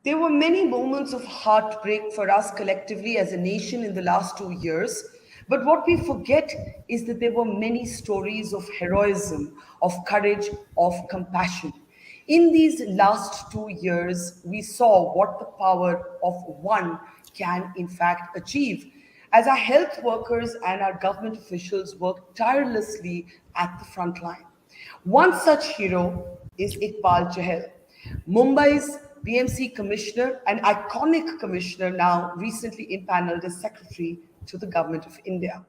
There were many moments of heartbreak for us collectively as a nation in the last 2 years. But what we forget is that there were many stories of heroism, of courage, of compassion. In these last 2 years, we saw what the power of one can in fact achieve. As our health workers and our government officials work tirelessly at the front line. One such hero is Iqbal Chahal, Mumbai's BMC commissioner, an iconic commissioner now recently impaneled as secretary to the government of India.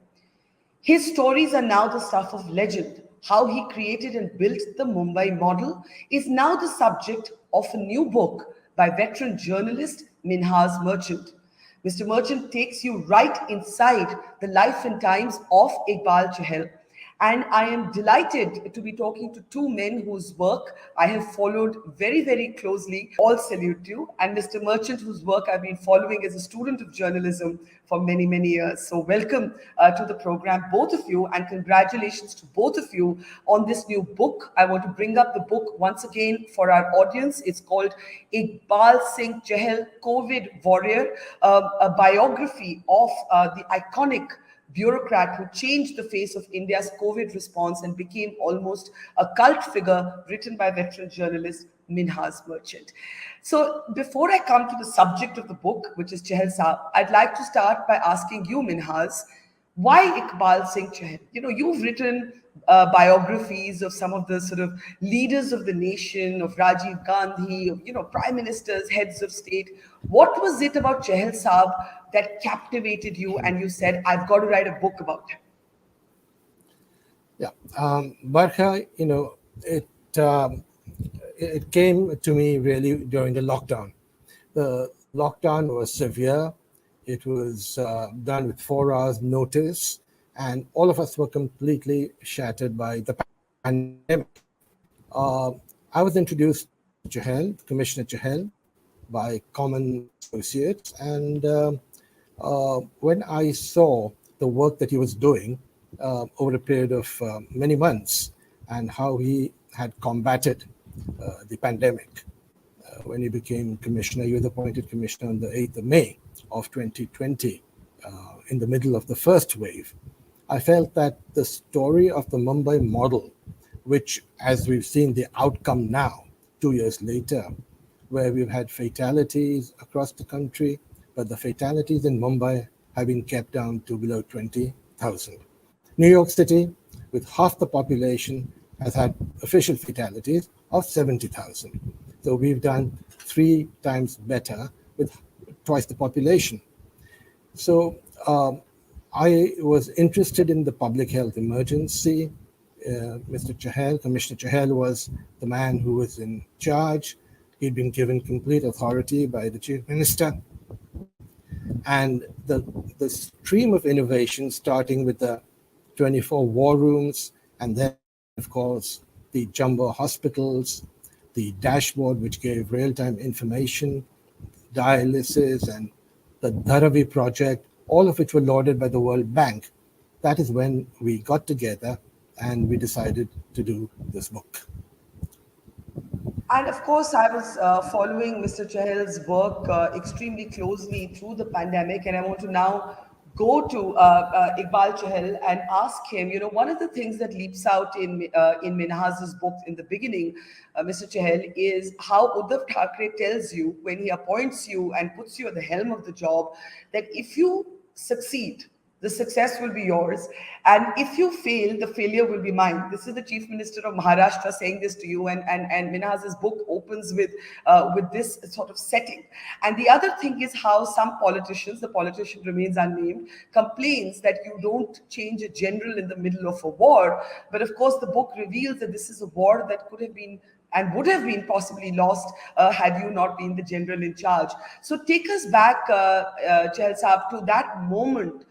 His stories are now the stuff of legend. How he created and built the Mumbai model is now the subject of a new book by veteran journalist Minhas Merchant. Mr. Merchant takes you right inside the life and times of Iqbal Chahal. And I am delighted to be talking to two men whose work I have followed very, very closely. All salute you. And Mr. Merchant, whose work I've been following as a student of journalism for many, many years. So, welcome to the program, both of you, and congratulations to both of you on this new book. I want to bring up the book once again for our audience. It's called Iqbal Singh Chahal, COVID Warrior, a biography of the iconic bureaucrat who changed the face of India's COVID response and became almost a cult figure, written by veteran journalist Minhas Merchant. So, before I come to the subject of the book, which is Chahal Saab, I'd like to start by asking you, Minhas, why Iqbal Singh Chahal? You've written biographies of some of the sort of leaders of the nation, of Rajiv Gandhi, of prime ministers, heads of state. What was it about Chahal Saab that captivated you, and you said, "I've got to write a book about him"? Yeah, Barkha, it came to me really during the lockdown. The lockdown was severe. It was done with 4 hours notice, and all of us were completely shattered by the pandemic. I was introduced to Chahal, Commissioner Chahal, by common associates, and when I saw the work that he was doing over a period of many months and how he had combated the pandemic, when he became commissioner. He was appointed commissioner on the 8th of May of 2020, in the middle of the first wave. I felt that the story of the Mumbai model, which, as we've seen the outcome now, 2 years later, where we've had fatalities across the country, but the fatalities in Mumbai have been kept down to below 20,000. New York City, with half the population, has had official fatalities of 70,000. So we've done 3 times better with twice the population. So I was interested in the public health emergency. Mr. Chahal, Commissioner Chahal, was the man who was in charge. He'd been given complete authority by the chief minister. And the stream of innovation, starting with the 24 war rooms, and then, of course, the jumbo hospitals, the dashboard which gave real-time information, dialysis, and the Dharavi project, all of which were lauded by the World Bank. That is when we got together and we decided to do this book. And of course, I was following Mr. Chahal's work extremely closely through the pandemic, and I want to now go to Iqbal Chahal and ask him. One of the things that leaps out in Minhas's book in the beginning, Mr. Chahal, is how Uddhav Thackeray tells you when he appoints you and puts you at the helm of the job that if you succeed, the success will be yours. And if you fail, the failure will be mine. This is the Chief Minister of Maharashtra saying this to you. And Minhas's book opens with this sort of setting. And the other thing is how some politicians, the politician remains unnamed, complains that you don't change a general in the middle of a war. But of course, the book reveals that this is a war that could have been and would have been possibly lost had you not been the general in charge. So take us back, Chahal Saab, to that moment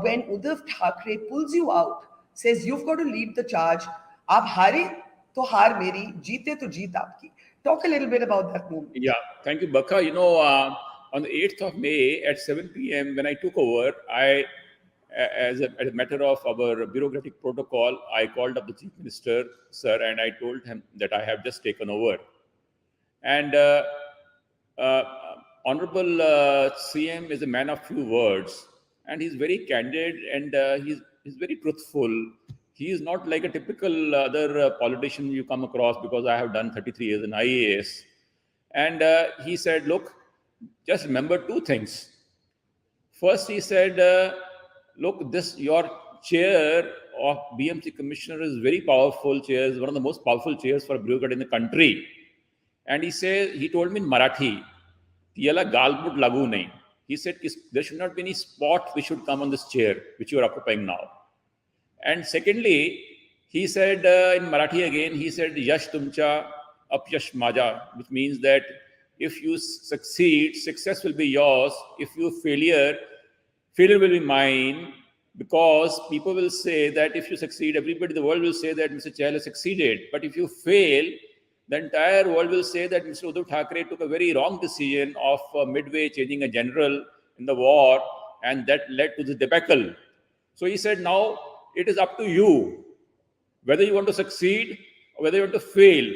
when Uddhav Thackeray pulls you out, says you've got to lead the charge. Aap haare to haar meri, jeete to jeet aapki. Talk a little bit about that moment. Yeah, thank you, Bakha. On the 8th of May at 7 p.m., when I took over, as a matter of our bureaucratic protocol, I called up the chief minister, sir, and I told him that I have just taken over. And Honorable CM is a man of few words, and he's very candid, and he's very truthful. He is not like a typical other politician you come across, because I have done 33 years in IAS. And he said, look, just remember two things. First, he said, look, this your chair of BMC commissioner is very powerful chair, is one of the most powerful chairs for a bureaucrat in the country. And he told me in Marathi, "Yala galbut lagu nahi." He said, there should not be any spot which should come on this chair, which you are occupying now. And secondly, he said in Marathi again, he said, Yash tumcha, apyash maja, which means that if you succeed, success will be yours. If you failure will be mine, because people will say that if you succeed, everybody in the world will say that Mr. Chahal has succeeded. But if you fail, the entire world will say that Mr. Uddhav Thackeray took a very wrong decision of midway changing a general in the war, and that led to the debacle. So he said, now it is up to you whether you want to succeed or whether you want to fail.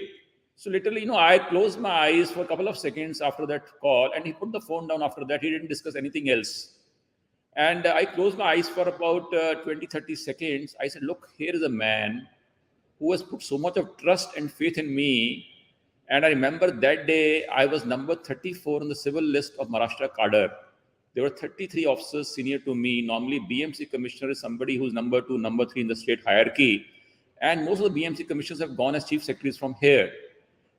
So literally, I closed my eyes for a couple of seconds after that call, and he put the phone down after that. He didn't discuss anything else. And I closed my eyes for about 20, 30 seconds. I said, look, here is a man who has put so much of trust and faith in me. And I remember that day I was number 34 on the civil list of Maharashtra cadre. There were 33 officers senior to me. Normally, BMC commissioner is somebody who's number 2, number 3 in the state hierarchy. And most of the BMC commissioners have gone as chief secretaries from here.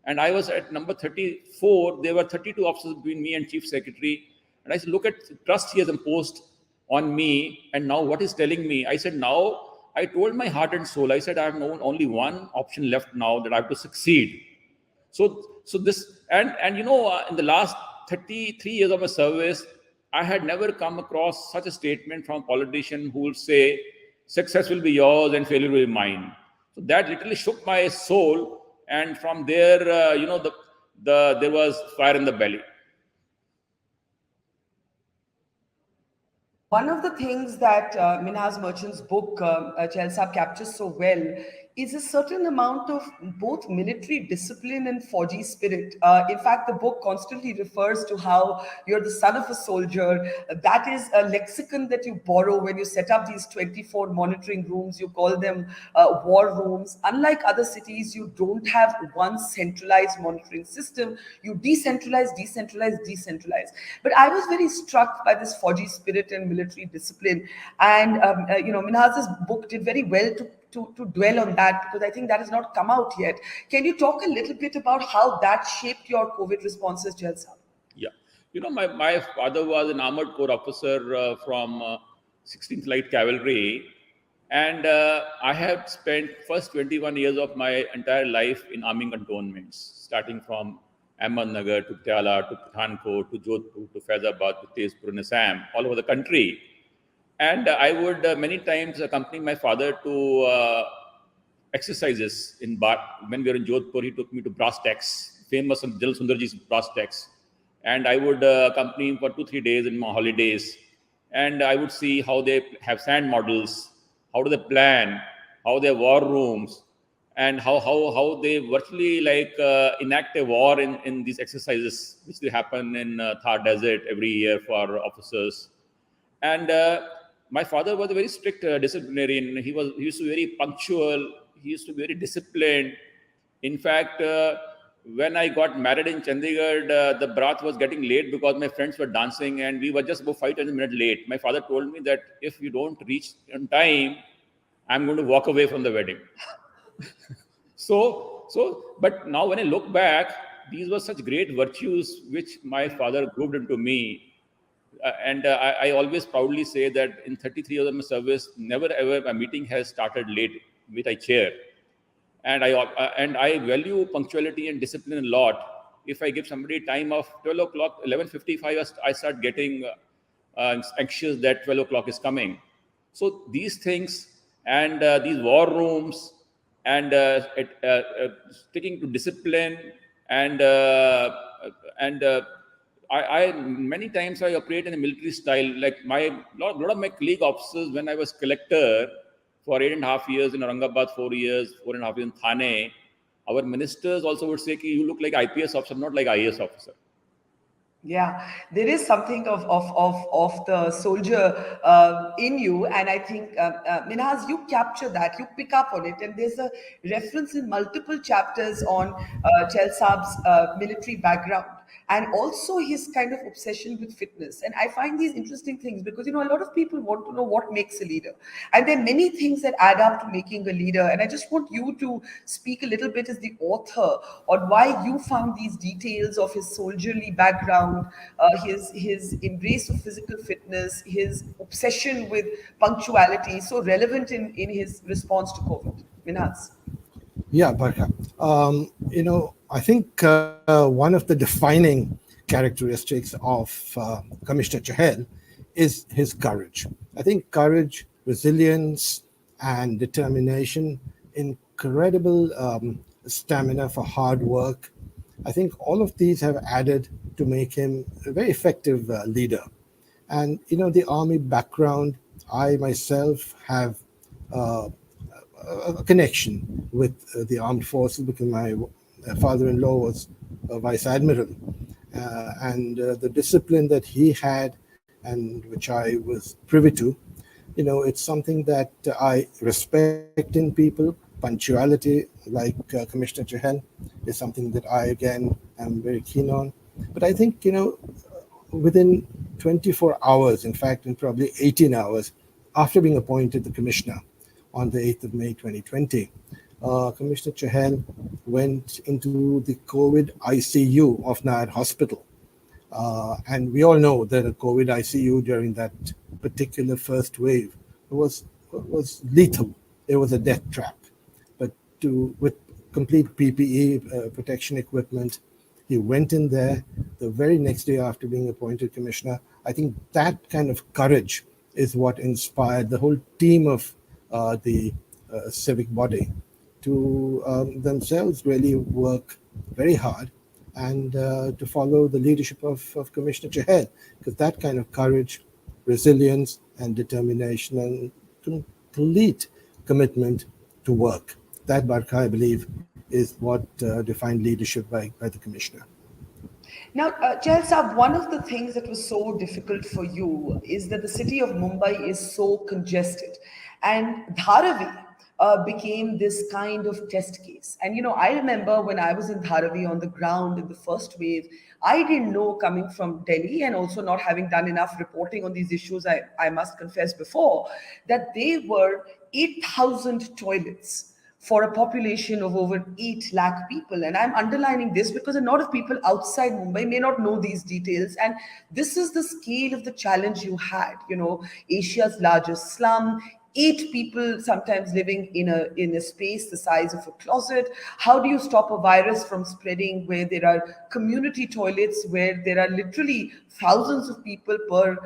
And I was at number 34. There were 32 officers between me and chief secretary. And I said, look at the trust he has imposed on me. And now what he's telling me, I said, now I told my heart and soul, I said, I have only one option left now, that I have to succeed. So this, and in the last 33 years of my service, I had never come across such a statement from a politician who would say, success will be yours and failure will be mine. So that literally shook my soul. And from there, there was fire in the belly. One of the things that Minhas Merchant's book, Chahal Saab, captures so well is a certain amount of both military discipline and Fauji spirit. In fact, the book constantly refers to how you're the son of a soldier. That is a lexicon that you borrow when you set up these 24 monitoring rooms. You call them war rooms. Unlike other cities, you don't have one centralized monitoring system. You decentralize. But I was very struck by this Fauji spirit and military discipline. And, Minhas's book did very well to dwell on that, because I think that has not come out yet. Can you talk a little bit about how that shaped your COVID responses, Chahal Saab? Yeah. My father was an armored corps officer from 16th Light Cavalry. And I have spent first 21 years of my entire life in arming cantonments, starting from Ahmednagar to Ptiala to Pathankot to Jodhpur to Faizabad to Tezpur and Assam, all over the country. And I would many times accompany my father to exercises in when we were in Jodhpur. He took me to brass tacks, famous Jal Sundarji's brass tacks. And I would accompany him for 2-3 days in my holidays. And I would see how they have sand models, how do they plan, how they have war rooms, and how they virtually enact a war in these exercises, which they happen in Thar Desert every year for officers. And my father was a very strict disciplinarian. He used to be very punctual. He used to be very disciplined. In fact, when I got married in Chandigarh, the barat was getting late because my friends were dancing and we were just about 5-10 minutes late. My father told me that if you don't reach on time, I'm going to walk away from the wedding. But now when I look back, these were such great virtues which my father grooved into me. I always proudly say that in 33 years of my service, never ever a meeting has started late with a chair. And I value punctuality and discipline a lot. If I give somebody time of 12 o'clock, 11:55, I start getting anxious that 12 o'clock is coming. So these things and these war rooms and sticking to discipline and I many times I operate in a military style. Like lot of my colleague officers, when I was collector for 8.5 years in Aurangabad, 4 years, 4.5 years in Thane, our ministers also would say, you look like IPS officer, not like IAS officer. Yeah, there is something of the soldier in you, and I think Minhas, you capture that, you pick up on it, and there's a reference in multiple chapters on Chelsab's military background and also his kind of obsession with fitness. And I find these interesting things because a lot of people want to know what makes a leader, and there are many things that add up to making a leader. And I just want you to speak a little bit as the author on why you found these details of his soldierly background, his embrace of physical fitness, his obsession with punctuality so relevant in his response to COVID. Minhas. Yeah, Barka. I think one of the defining characteristics of Commissioner Chahal is his courage. I think courage, resilience, and determination, incredible stamina for hard work. I think all of these have added to make him a very effective leader. And the army background, I myself have uh, a connection with the armed forces because my father-in-law was a vice admiral, and the discipline that he had, and which I was privy to, it's something that I respect in people. Punctuality, like Commissioner Chahal, is something that I again am very keen on. But I think within 24 hours, in fact, in probably 18 hours after being appointed the commissioner on the 8th of May 2020, Commissioner Chahal went into the COVID ICU of Nayar Hospital. And we all know that a COVID ICU during that particular first wave was lethal. It was a death trap. But with complete PPE protection equipment, he went in there the very next day after being appointed commissioner. I think that kind of courage is what inspired the whole team of the civic body to themselves really work very hard and to follow the leadership of Commissioner Chahal, because that kind of courage, resilience, and determination and complete commitment to work, that Barkha, I believe, is what defined leadership by the commissioner. Now, Chahal Saab, one of the things that was so difficult for you is that the city of Mumbai is so congested. And Dharavi became this kind of test case. And, I remember when I was in Dharavi on the ground in the first wave, I didn't know coming from Delhi and also not having done enough reporting on these issues, I must confess before, that they were 8,000 toilets for a population of over 8 lakh people. And I'm underlining this because a lot of people outside Mumbai may not know these details. And this is the scale of the challenge you had. Asia's largest slum, 8 people sometimes living in a space the size of a closet. How do you stop a virus from spreading where there are community toilets, where there are literally thousands of people per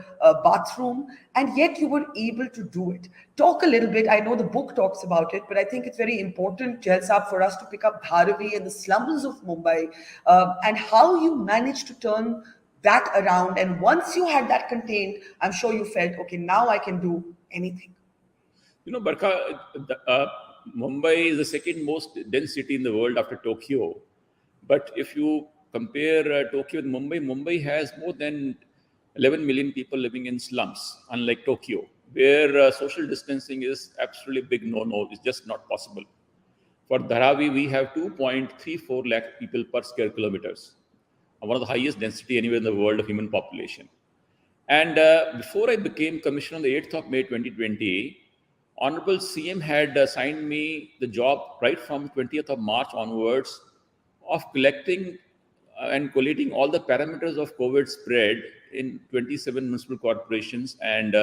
bathroom, and yet you were able to do it? Talk a little bit. I know the book talks about it, but I think it's very important, Jail Saab, for us to pick up Dharavi and the slums of Mumbai, and how you managed to turn that around. And once you had that contained, I'm sure you felt, okay, now I can do anything. Barkha, Mumbai is the second most dense city in the world after Tokyo. But if you compare Tokyo with Mumbai, Mumbai has more than 11 million people living in slums, unlike Tokyo, where social distancing is absolutely big no-no. It's just not possible. For Dharavi, we have 2.34 lakh people per square kilometers, one of the highest density anywhere in the world of human population. And before I became commissioner on the 8th of May 2020, Honorable CM had assigned me the job right from 20th of March onwards of collecting and collating all the parameters of COVID spread in 27 municipal corporations and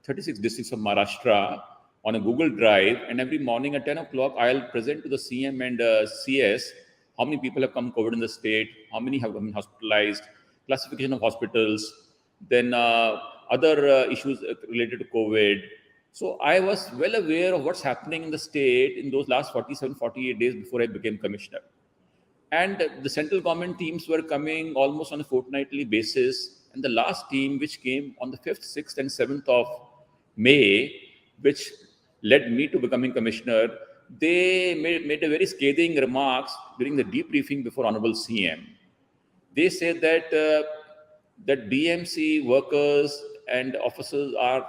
36 districts of Maharashtra on a Google Drive. And every morning at 10 o'clock, I'll present to the CM and CS how many people have come COVID in the state, how many have been hospitalized, classification of hospitals, then other issues related to COVID. So I was well aware of what's happening in the state in those last 47, 48 days before I became commissioner. And the central government teams were coming almost on a fortnightly basis. And the last team, which came on the 5th, 6th, and 7th of May, which led me to becoming commissioner, they made a very scathing remarks during the debriefing before Honorable CM. They said that that DMC workers and officers are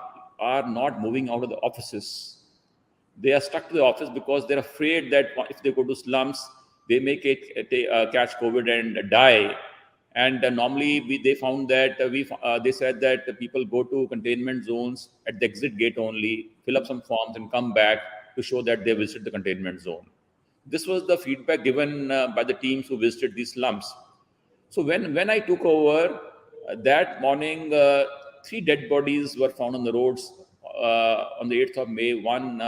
not moving out of the offices. They are stuck to the office because they're afraid that if they go to slums, they may catch COVID and die. And normally, they found that they said that the people go to containment zones at the exit gate only, fill up some forms, and come back to show that they visited the containment zone. This was the feedback given by the teams who visited these slums. So when I took over that morning, three dead bodies were found on the roads on the 8th of May. One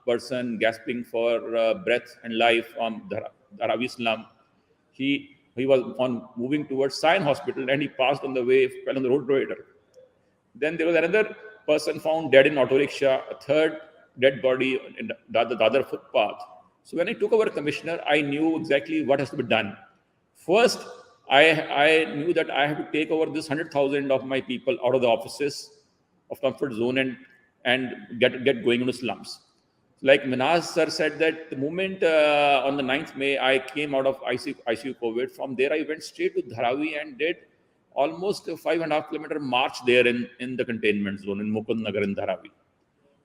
person gasping for breath and life from Dharavi slum. He was on moving towards Sion Hospital and he passed on the way, fell on the road divider. Then there was another person found dead in auto rickshaw, a third dead body in the other footpath. So when I took over commissioner, I knew exactly what has to be done. First, I knew that I have to take over this 100,000 of my people out of the offices of comfort zone and get going into slums. Like Minaz sir said that the moment on the 9th May, I came out of ICU COVID. From there, I went straight to Dharavi and did almost a 5.5 kilometer march there in the containment zone in Mukund Nagar in Dharavi.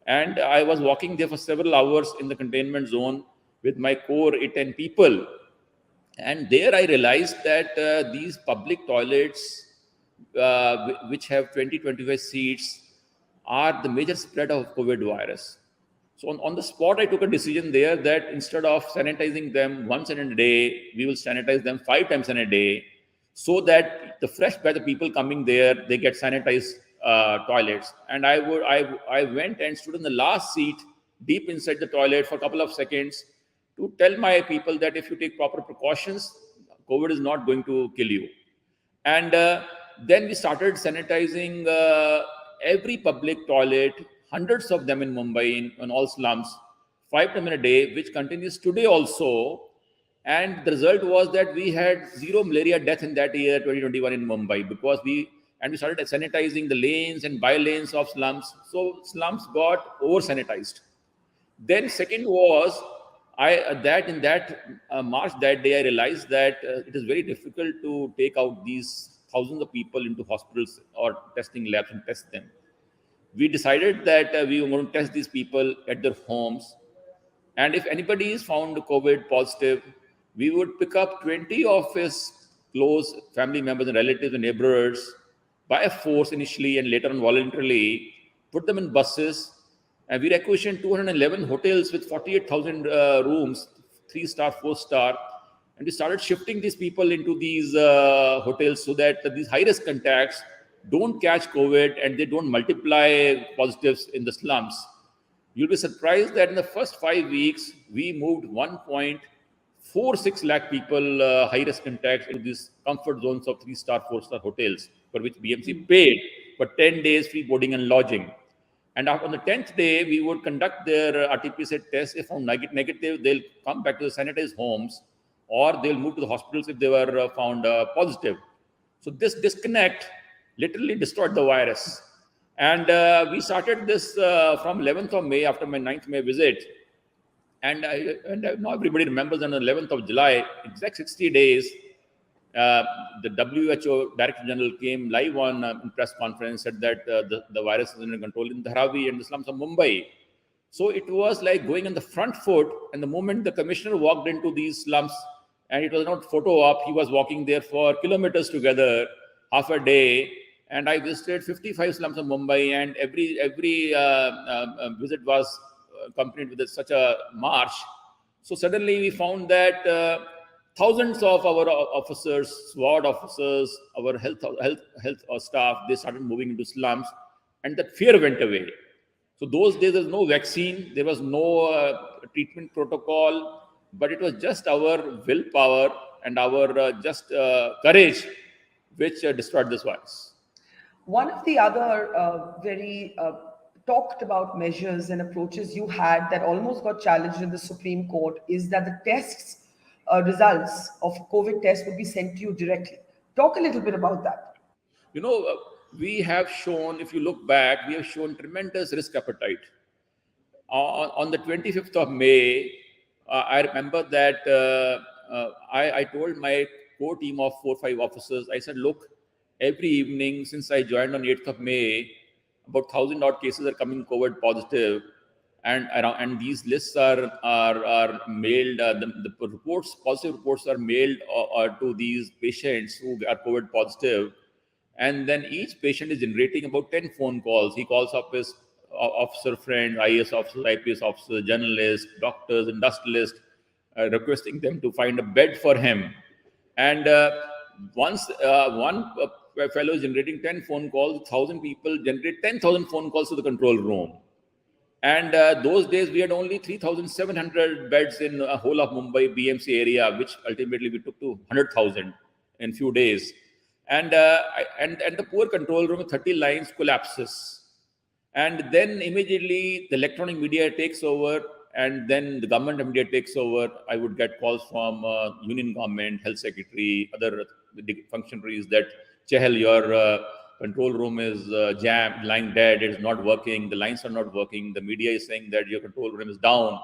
And I was walking there for several hours in the containment zone with my core 8-10 people. And there I realized that these public toilets, which have 20-25 seats, are the major spread of COVID virus. So on the spot, I took a decision there that instead of sanitizing them once in a day, we will sanitize them 5 times in a day, so that the fresh batch of people coming there, they get sanitized toilets. And I went and stood in the last seat, deep inside the toilet for a couple of seconds, to tell my people that if you take proper precautions, COVID is not going to kill you. And then we started sanitizing every public toilet, hundreds of them in Mumbai, in all slums, 5 times in a day, which continues today also. And the result was that we had zero malaria death in that year, 2021, in Mumbai, because we started sanitizing the lanes and by lanes of slums. So slums got over sanitized. Then second was in that March that day, I realized that it is very difficult to take out these thousands of people into hospitals or testing labs and test them. We decided that we were going to test these people at their homes. And if anybody is found COVID positive, we would pick up 20 of his close family members and relatives and neighbors by force initially and later on voluntarily, put them in buses. And we requisitioned 211 hotels with 48,000 rooms, 3-star, 4-star. And we started shifting these people into these hotels so that these high-risk contacts don't catch COVID and they don't multiply positives in the slums. You'll be surprised that in the first 5 weeks, we moved 1.46 lakh people, high-risk contacts, into these comfort zones of 3-star, 4-star hotels, for which BMC paid for 10 days free boarding and lodging. And on the 10th day, we would conduct their RT-PCR test. If found negative, they'll come back to the sanitized homes, or they'll move to the hospitals if they were found positive. So this disconnect literally destroyed the virus. And we started this from 11th of May, after my 9th May visit. And now everybody remembers on the 11th of July, exact 60 days, the WHO Director General came live on press conference, said that the virus is under control in Dharavi and the slums of Mumbai. So it was like going on the front foot. And the moment the commissioner walked into these slums, and it was not photo op, he was walking there for kilometers together, half a day. And I visited 55 slums of Mumbai, and every visit was accompanied with such a march. So suddenly we found that thousands of our officers, SWAT officers, our health staff, they started moving into slums, and that fear went away. So those days there was no vaccine, there was no treatment protocol, but it was just our willpower and our just courage which destroyed this virus. One of the other very talked about measures and approaches you had that almost got challenged in the Supreme Court is that the tests, results of COVID tests would be sent to you directly. Talk a little bit about that. You know, we have shown, if you look back, we have shown tremendous risk appetite. On the 25th of May, I remember that I told my core team of 4 or 5 officers, I said, look, every evening since I joined on 8th of May, about 1,000 odd cases are coming COVID positive, and these lists are mailed. The reports, positive reports, are mailed to these patients who are COVID positive, and then each patient is generating about 10 phone calls. He calls up his officer friend, IAS officers, IPS officers, journalists, doctors, industrialists, requesting them to find a bed for him. And once one fellow is generating 10 phone calls, 1,000 people generate 10,000 phone calls to the control room. And those days we had only 3,700 beds in a whole of Mumbai BMC area, which ultimately we took to 100,000 in few days. And the poor control room, 30 lines collapses. And then immediately the electronic media takes over, and then the government media takes over. I would get calls from union government, health secretary, other functionaries that, Chahal, your control room is jammed, lying dead, it is not working, the lines are not working, the media is saying that your control room is down.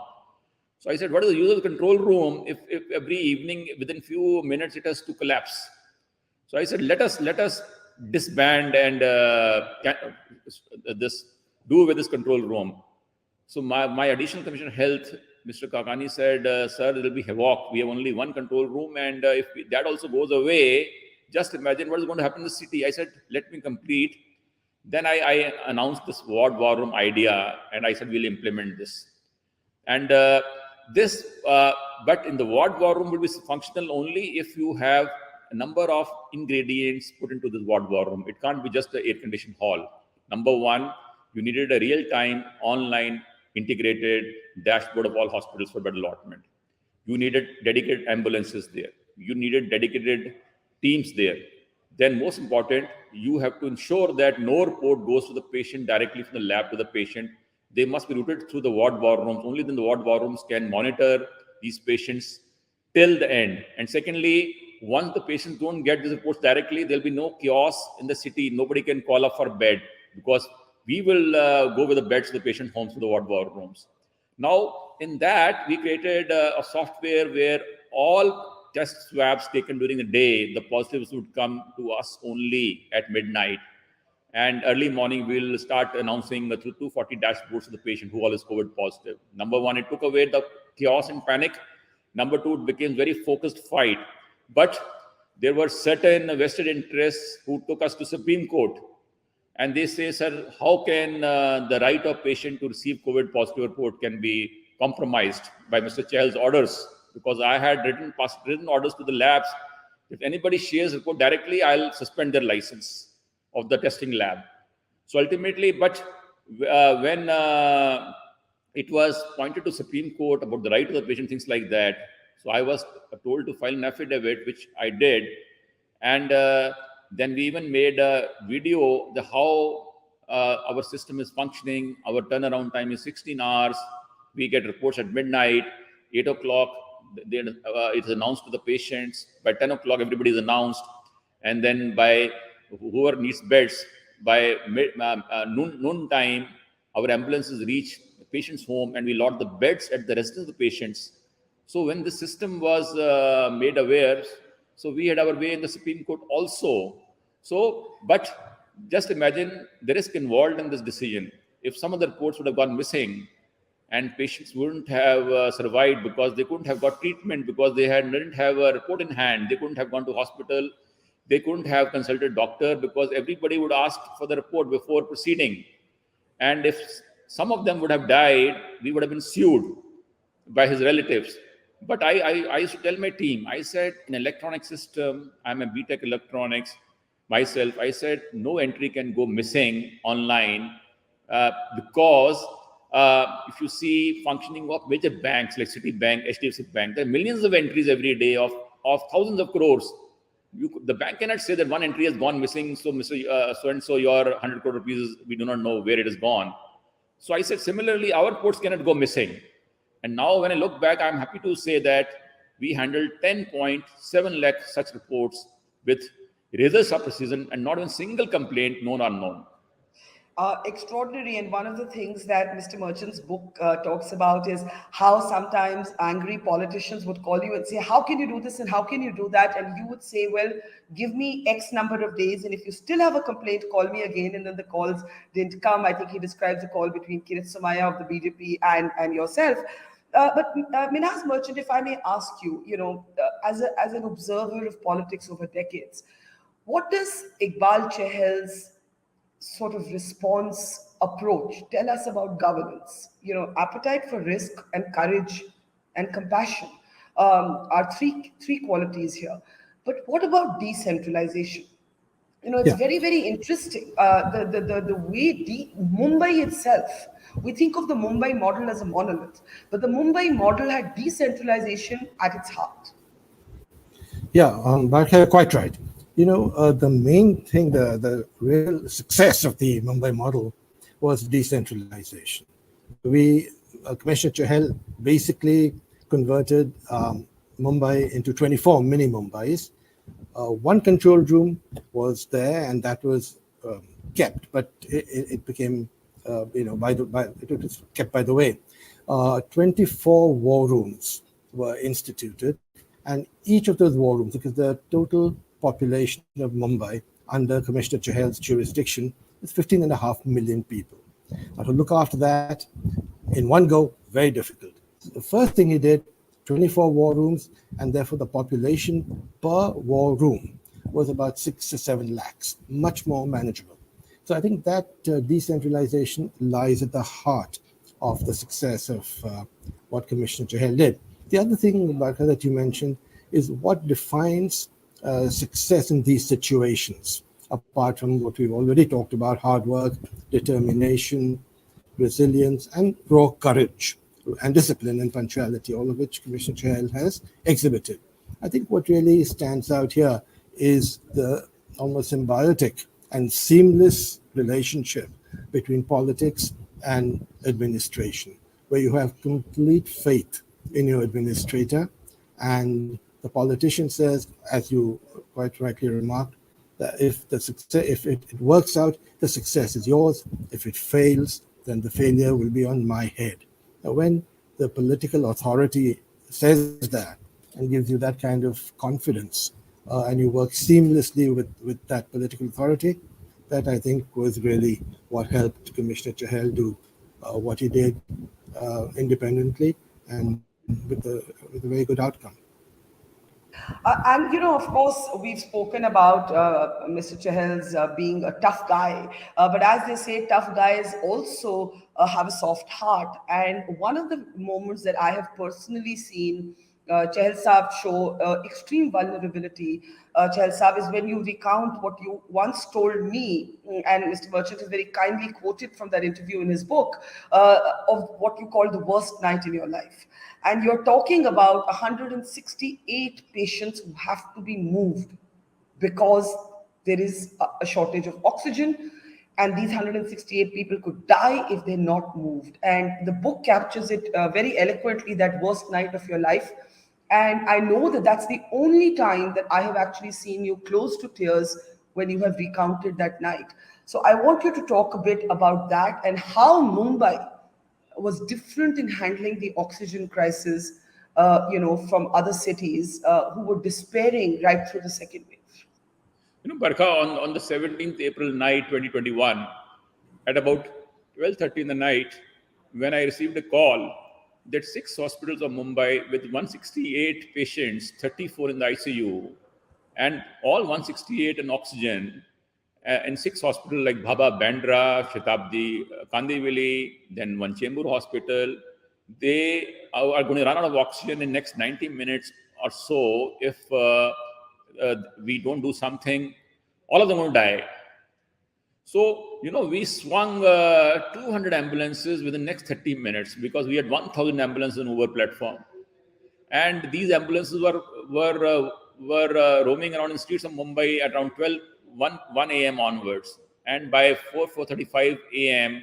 So I said, what is the use of the control room if every evening, within few minutes, it has to collapse? So I said, let us disband and this do with this control room. So my additional commissioner health, Mr. Kakani, said, sir, there will be havoc. We have only one control room, and if that also goes away, just imagine what is going to happen in the city. I said, let me complete. Then I announced this ward war room idea, and I said, we'll implement this. And but in the ward war room will be functional only if you have a number of ingredients put into this ward war room. It can't be just an air-conditioned hall. Number one, you needed a real-time, online, integrated dashboard of all hospitals for bed allotment. You needed dedicated ambulances there. You needed dedicated teams there. Then, most important, you have to ensure that no report goes to the patient directly from the lab to the patient. They must be routed through the ward war rooms. Only then the ward war rooms can monitor these patients till the end. And secondly, once the patients don't get these reports directly, there'll be no chaos in the city. Nobody can call up for bed, because we will go with the beds to the patient homes to the ward war rooms. Now, in that, we created a software where all test swabs taken during the day, the positives would come to us only at midnight. And early morning, we'll start announcing through 240 dashboards to the patient who all is COVID positive. Number one, it took away the chaos and panic. Number two, it became very focused fight. But there were certain vested interests who took us to Supreme Court. And they say, sir, how can the right of patient to receive COVID positive report can be compromised by Mr. Chahal's orders? Because I had written orders to the labs. If anybody shares report directly, I'll suspend their license of the testing lab. So ultimately, but when it was pointed to Supreme Court about the right of the patient, things like that, so I was told to file an affidavit, which I did. And then we even made a video, how our system is functioning. Our turnaround time is 16 hours. We get reports at midnight, 8 o'clock. It's announced to the patients. By 10 o'clock, everybody is announced. And then by whoever needs beds, by noon time, our ambulances reach the patient's home, and we lot the beds at the residence of the patients. So when the system was made aware, so we had our way in the Supreme Court also. So, but just imagine the risk involved in this decision. If some of the reports would have gone missing, and patients wouldn't have survived because they couldn't have got treatment, because they didn't have a report in hand, they couldn't have gone to hospital, they couldn't have consulted doctor, because everybody would ask for the report before proceeding. And if some of them would have died, we would have been sued by his relatives. But I used to tell my team, I said, in electronic system, I'm a BTech electronics myself, I said, no entry can go missing online, because if you see functioning of major banks like Citibank, HDFC Bank, there are millions of entries every day of thousands of crores. The bank cannot say that one entry has gone missing, so Mr. So-and-so, your 100 crore rupees, we do not know where it is gone. So I said, similarly, our reports cannot go missing. And now when I look back, I'm happy to say that we handled 10.7 lakh such reports with razor sharp precision, and not even single complaint known or unknown. Extraordinary. And one of the things that Mr. Merchant's book talks about is how sometimes angry politicians would call you and say, how can you do this and how can you do that? And you would say, well, give me X number of days. And if you still have a complaint, call me again. And then the calls didn't come. I think he describes a call between Kirit Somaya of the BJP and yourself. But Minhas Merchant, if I may ask you, as an observer of politics over decades, what does Iqbal Chahal's sort of response approach tell us about governance? Appetite for risk and courage and compassion are three qualities here. But what about decentralization? It's Yeah. very, very interesting. The way Mumbai itself, we think of the Mumbai model as a monolith, but the Mumbai model had decentralization at its heart. Yeah, Barkha, quite right. The main thing, the real success of the Mumbai model was decentralization. Commissioner Chahal basically converted Mumbai into 24 mini Mumbais. One control room was there, and that was kept, but it became, it was kept by the way. 24 war rooms were instituted, and each of those war rooms, because the total population of Mumbai under Commissioner Chahal's jurisdiction is 15.5 million people. Now, to look after that in one go, very difficult. The first thing he did, 24 war rooms, and therefore the population per war room was about 6 to 7 lakhs, much more manageable. So I think that decentralization lies at the heart of the success of what Commissioner Chahal did. The other thing, Barkha, that you mentioned is what defines success in these situations, apart from what we've already talked about: hard work, determination, resilience, and raw courage, and discipline and punctuality, all of which Commissioner Chahal has exhibited. I think what really stands out here is the almost symbiotic and seamless relationship between politics and administration, where you have complete faith in your administrator, and the politician says, as you quite rightly remarked, that if it works out, the success is yours. If it fails, then the failure will be on my head. Now, when the political authority says that and gives you that kind of confidence, and you work seamlessly with that political authority, that I think was really what helped Commissioner Chahal do what he did independently and with a very good outcome. And of course, we've spoken about Mr. Chahal's being a tough guy. But as they say, tough guys also have a soft heart. And one of the moments that I have personally seen Chahal Saab show extreme vulnerability, Chahal Saab, is when you recount what you once told me, and Mr. Merchant has very kindly quoted from that interview in his book, of what you call the worst night in your life. And you're talking about 168 patients who have to be moved because there is a shortage of oxygen, and these 168 people could die if they're not moved. And the book captures it very eloquently, that worst night of your life. And I know that that's the only time that I have actually seen you close to tears, when you have recounted that night. So I want you to talk a bit about that and how Mumbai was different in handling the oxygen crisis, from other cities who were despairing right through the second wave. Barkha, on the 17th April night, 2021, at about 12:30 in the night, when I received a call that 6 hospitals of Mumbai with 168 patients, 34 in the ICU, and all 168 in oxygen, in 6 hospitals like Bhaba, Bandra, Shatabdi, Kandivali, then one Chembur hospital, they are going to run out of oxygen in next 90 minutes or so if we don't do something. All of them will die. So, we swung 200 ambulances within the next 30 minutes because we had 1,000 ambulances on Uber platform. And these ambulances were roaming around in streets of Mumbai at around 1 a.m. onwards. And by 4:35 a.m.,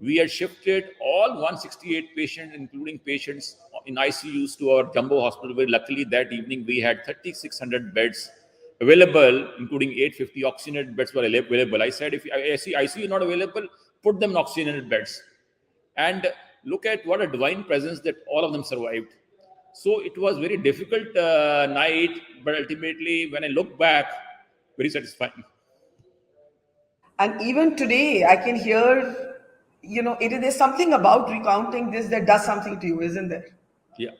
we had shifted all 168 patients, including patients in ICUs, to our jumbo hospital, where luckily that evening we had 3,600 beds available, including 850 oxygenated beds were available. I said, if I see ICU not available, put them in oxygenated beds. And look at what a divine presence that all of them survived. So it was very difficult night, but ultimately, when I look back, very satisfying. And even today, I can hear, there's something about recounting this that does something to you, isn't there? Yeah.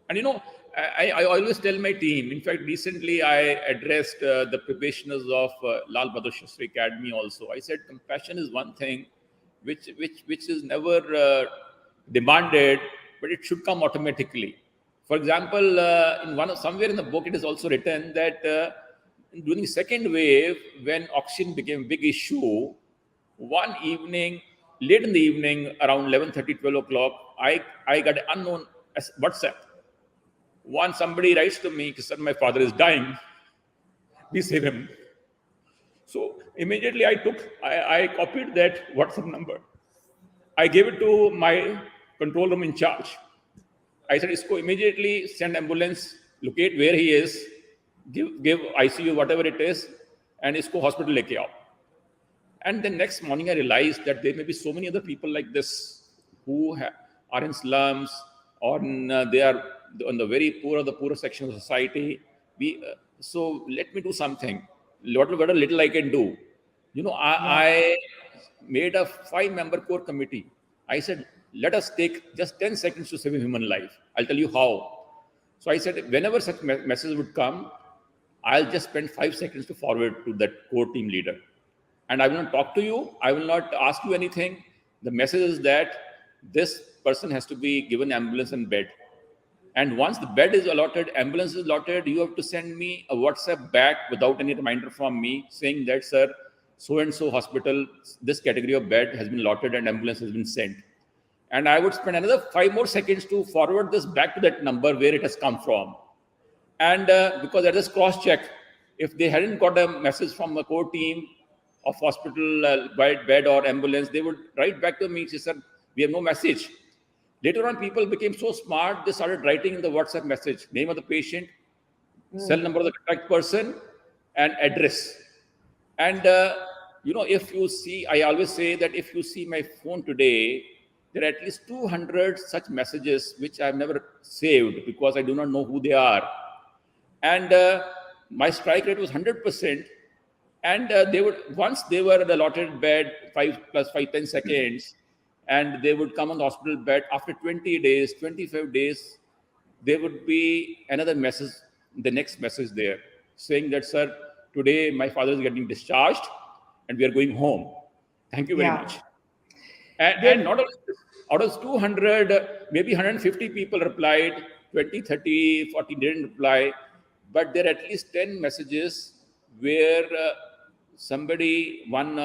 And I always tell my team, in fact, recently I addressed the probationers of Lal Bahadur Shastri Academy also. I said, compassion is one thing which is never demanded, but it should come automatically. For example, somewhere in the book, it is also written that during the second wave, when oxygen became a big issue, one evening, late in the evening, around 11:30, 12 o'clock, I got an unknown WhatsApp. One somebody writes to me, "Sir, my father is dying. Please save him." So immediately I copied that WhatsApp number. I gave it to my control room in charge. I said, "Isko immediately send ambulance, locate where he is, give ICU whatever it is, and isko hospital leke aao." And the next morning, I realized that there may be so many other people like this who are in slums, or they are on the very poor of the poorer section of society. So let me do something. What a little I can do. Yeah. I made a 5-member core committee. I said, let us take just 10 seconds to save a human life. I'll tell you how. So I said, whenever such message would come, I'll just spend 5 seconds to forward to that core team leader. And I will not talk to you. I will not ask you anything. The message is that this person has to be given ambulance and bed. And once the bed is allotted, ambulance is allotted, you have to send me a WhatsApp back without any reminder from me saying that, sir, so and so hospital, this category of bed has been allotted and ambulance has been sent. And I would spend another 5 more seconds to forward this back to that number where it has come from. And because I just cross check, if they hadn't got a message from the core team of hospital, bed or ambulance, they would write back to me, say, sir, we have no message. Later on, people became so smart, they started writing in the WhatsApp message, name of the patient, cell number of the correct person, and address. And, if you see, I always say that if you see my phone today, there are at least 200 such messages which I've never saved because I do not know who they are. And my strike rate was 100%. And once they were allotted bed, 5 plus 5, 10 seconds, and they would come on the hospital bed after 20 days, 25 days, there would be another message, the next message there, saying that, sir, today my father is getting discharged and we are going home. Thank you very Yeah. much. And There, not only this, out of 200, maybe 150 people replied, 20, 30, 40 didn't reply, but there are at least 10 messages where one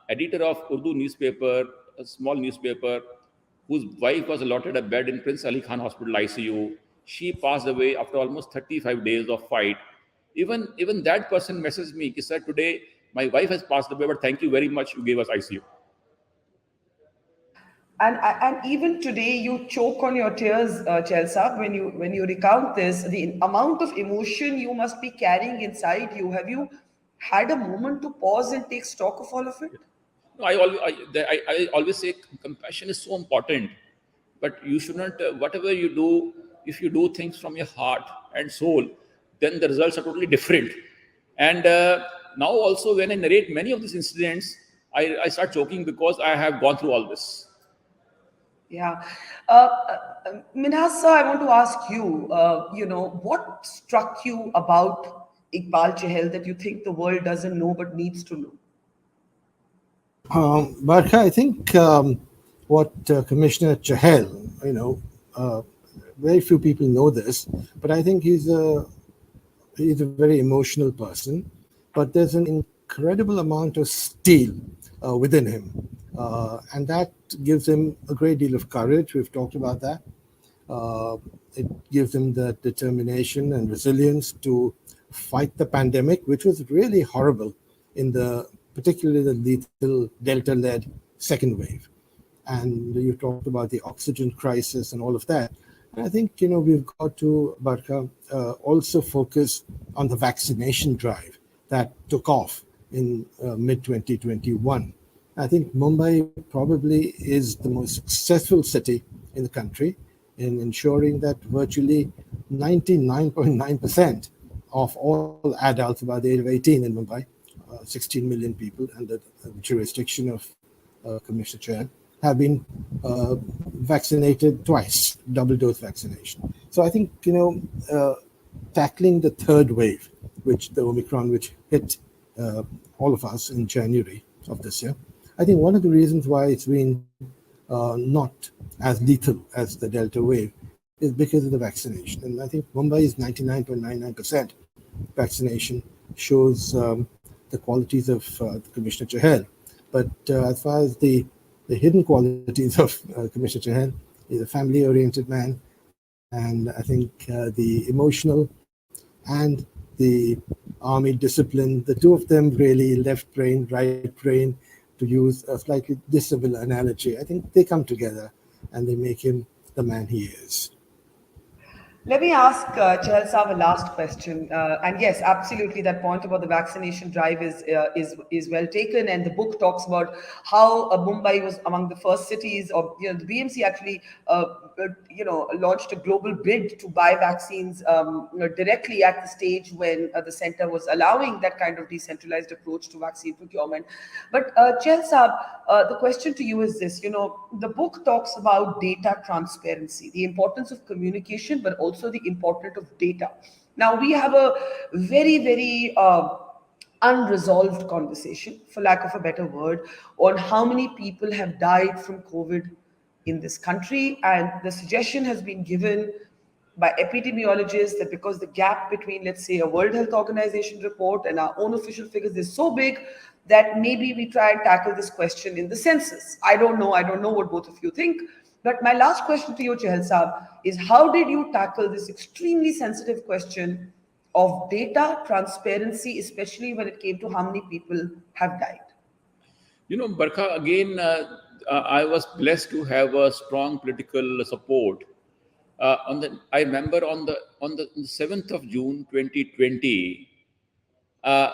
editor of Urdu newspaper, a small newspaper, whose wife was allotted a bed in Prince Ali Khan Hospital ICU. She passed away after almost 35 days of fight. Even that person messaged me, he said, today my wife has passed away, but thank you very much, you gave us ICU. and even today, you choke on your tears, Chelsea, when you recount this. The amount of emotion you must be carrying inside you. Have you had a moment to pause and take stock of all of it? No, I always say compassion is so important, but you should not, whatever you do, if you do things from your heart and soul, then the results are totally different. And now also, when I narrate many of these incidents, I start joking because I have gone through all this. Yeah. Minhasa, I want to ask you, what struck you about Iqbal Chahal that you think the world doesn't know but needs to know? But I think what Commissioner Chahal, uh, very few people know this, but I think he's a very emotional person, but there's an incredible amount of steel within him. And that gives him a great deal of courage. We've talked about that. Uh, it gives him the determination and resilience to fight the pandemic, which was really horrible particularly the lethal Delta-led second wave. And you talked about the oxygen crisis and all of that. I think, we've got to, Barka, also focus on the vaccination drive that took off in mid 2021. I think Mumbai probably is the most successful city in the country in ensuring that virtually 99.9% of all adults above the age of 18 in Mumbai, 16 million people under the jurisdiction of Commissioner Chahal, have been vaccinated twice, double dose vaccination. So I think, tackling the third wave, which the Omicron, which hit all of us in January of this year, I think one of the reasons why it's been not as lethal as the Delta wave is because of the vaccination. And I think Mumbai's 99.99% vaccination shows the qualities of Commissioner Chahal. But as far as the hidden qualities of Commissioner Chahal, he's a family-oriented man, and I think the emotional and the army discipline, the two of them really left brain, right brain, to use a slightly dissimilar analogy. I think they come together and they make him the man he is. Let me ask Chahal Saab a last question. And yes, absolutely, that point about the vaccination drive is well taken. And the book talks about how Mumbai was among the first cities, or the BMC actually, launched a global bid to buy vaccines directly at the stage when the center was allowing that kind of decentralized approach to vaccine procurement. But Chahal Saab, the question to you is this: the book talks about data transparency, the importance of communication, but also the importance of data. Now, we have a very, very unresolved conversation, for lack of a better word, on how many people have died from COVID in this country. And the suggestion has been given by epidemiologists that because the gap between, let's say, a World Health Organization report and our own official figures is so big that maybe we try and tackle this question in the census. I don't know. I don't know what both of you think. But my last question to you, Chahal Saab, is how did you tackle this extremely sensitive question of data transparency, especially when it came to how many people have died? Barkha, again, I was blessed to have a strong political support. I remember on the 7th of June 2020, uh,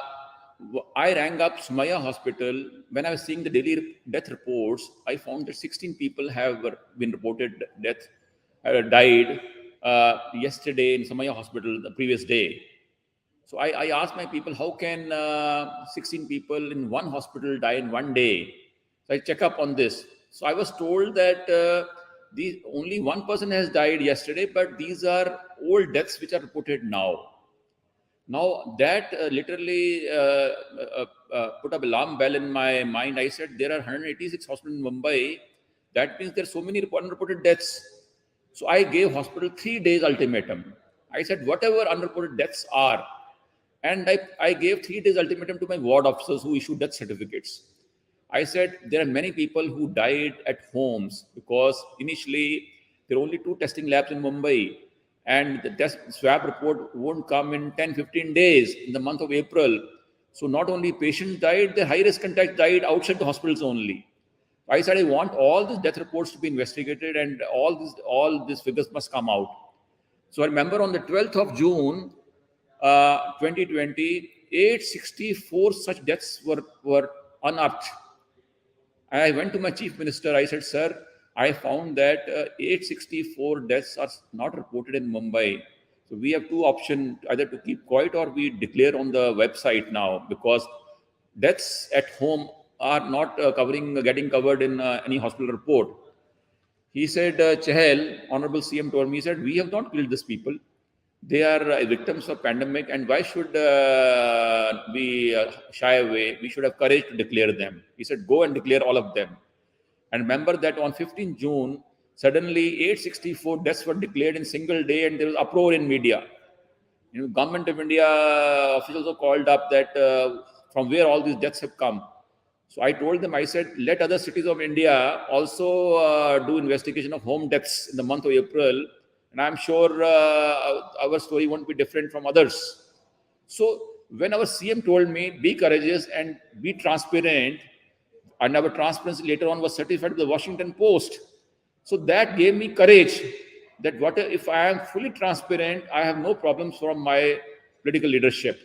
I rang up Sumaya Hospital. When I was seeing the daily death reports, I found that 16 people have been reported death, died yesterday in Sumaya Hospital the previous day. So I asked my people, how can 16 people in one hospital die in one day? So I check up on this. So I was told that these only one person has died yesterday, but these are old deaths which are reported now. Now that literally put up alarm bell in my mind. I said there are 186 hospitals in Mumbai. That means there are so many unreported deaths. So I gave hospital 3 days ultimatum. I said whatever unreported deaths are, and I gave 3 days ultimatum to my ward officers who issued death certificates. I said there are many people who died at homes because initially there are only 2 testing labs in Mumbai, and the test swab report won't come in 10, 15 days in the month of April. So not only patients died, the high risk contacts died outside the hospitals only. I said I want all these death reports to be investigated and all these figures must come out. So I remember on the 12th of June, 2020, 864 such deaths were unearthed. I went to my chief minister. I said, sir, I found that 864 deaths are not reported in Mumbai. So we have two options, either to keep quiet or we declare on the website now, because deaths at home are not getting covered in any hospital report. He said, Chahal, Honorable CM told me, he said, we have not killed these people. They are victims of pandemic, and why should we shy away? We should have courage to declare them. He said, go and declare all of them. And remember that on 15th June, suddenly 864 deaths were declared in single day, and there was uproar in media. Government of India officials were called up that from where all these deaths have come. So I told them, I said, let other cities of India also do investigation of home deaths in the month of April. And I'm sure our story won't be different from others. So when our CM told me, be courageous and be transparent, and our transparency later on was certified by the Washington Post. So that gave me courage. that what if I am fully transparent, I have no problems from my political leadership.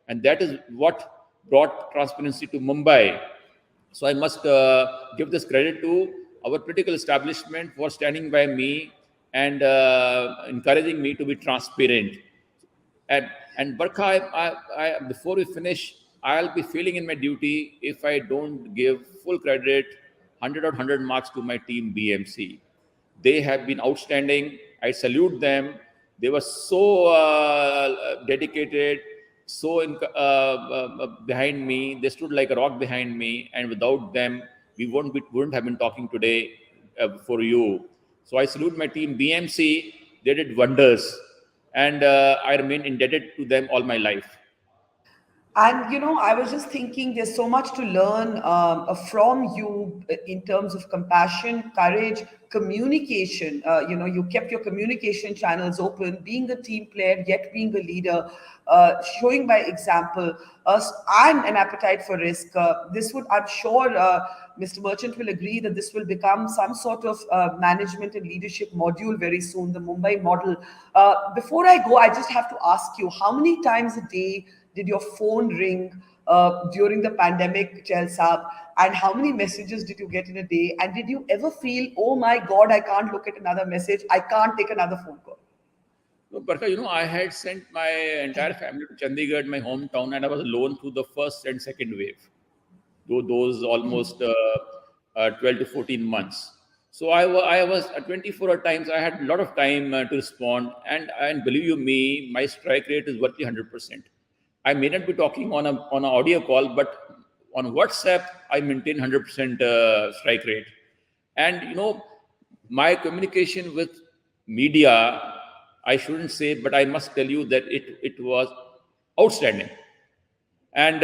And that is what brought transparency to Mumbai. So I must give this credit to our political establishment for standing by me and encouraging me to be transparent. And Barkha, before we finish, I'll be failing in my duty if I don't give full credit, 100 or 100 marks to my team BMC. They have been outstanding. I salute them. They were so dedicated, so behind me. They stood like a rock behind me, and without them, wouldn't have been talking today for you. So I salute my team BMC. They did wonders, and I remain indebted to them all my life. And I was just thinking there's so much to learn from you in terms of compassion, courage, communication. You kept your communication channels open, being a team player, yet being a leader, showing by example, and an appetite for risk. This would, I'm sure, Mr. Merchant will agree that this will become some sort of management and leadership module very soon, the Mumbai model. Before I go, I just have to ask you, how many times a day did your phone ring during the pandemic, Chahal Saab? And how many messages did you get in a day? And did you ever feel, oh my God, I can't look at another message, I can't take another phone call? So, Barkha, I had sent my entire family to Chandigarh, my hometown, and I was alone through the first and second wave, though those almost 12 to 14 months. So I was 24 times. I had a lot of time to respond, and believe you me, my strike rate is virtually 100%. I may not be talking on an audio call, but on WhatsApp, I maintain 100% strike rate. And my communication with media, I shouldn't say, but I must tell you that it was outstanding. And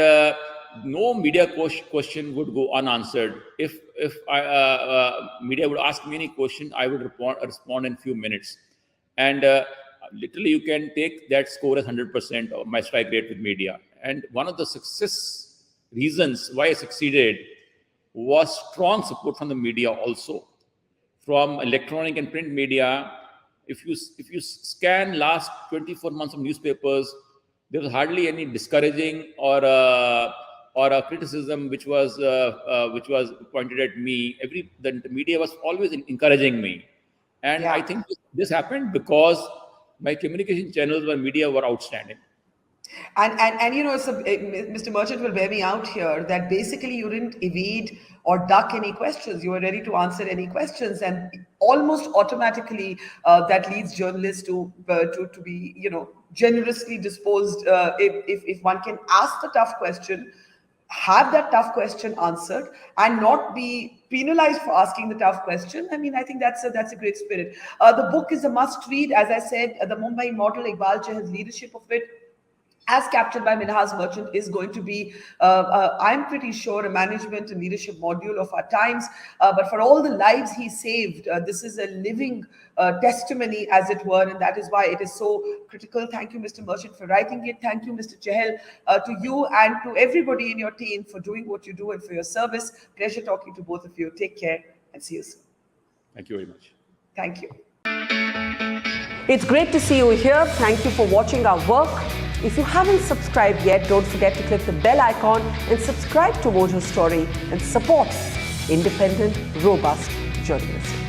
no media question would go unanswered. If media would ask me any question, I would respond in few minutes. And literally, you can take that score as 100% of my strike rate with media. And one of the success reasons why I succeeded was strong support from the media also, from electronic and print media. If you scan last 24 months of newspapers, there was hardly any discouraging or a criticism which was pointed at me. The media was always encouraging me, and I Yeah. think this happened because my communication channels were media were outstanding. And Mr. Merchant will bear me out here that basically you didn't evade or duck any questions. You were ready to answer any questions, and almost automatically that leads journalists to be generously disposed. If one can ask the tough question, have that tough question answered, and not be penalized for asking the tough question. I mean, I think that's a great spirit. The book is a must read. As I said, the Mumbai model, Iqbal Chahal's leadership of it, as captured by Minhas Merchant, is going to be, I'm pretty sure, a management and leadership module of our times. But for all the lives he saved, this is a living testimony, as it were, and that is why it is so critical. Thank you, Mr. Merchant, for writing it. Thank you, Mr. Chahal, to you and to everybody in your team for doing what you do and for your service. Pleasure talking to both of you. Take care and see you soon. Thank you very much. Thank you. It's great to see you here. Thank you for watching our work. If you haven't subscribed yet, don't forget to click the bell icon and subscribe to Mojo Story and support independent, robust journalism.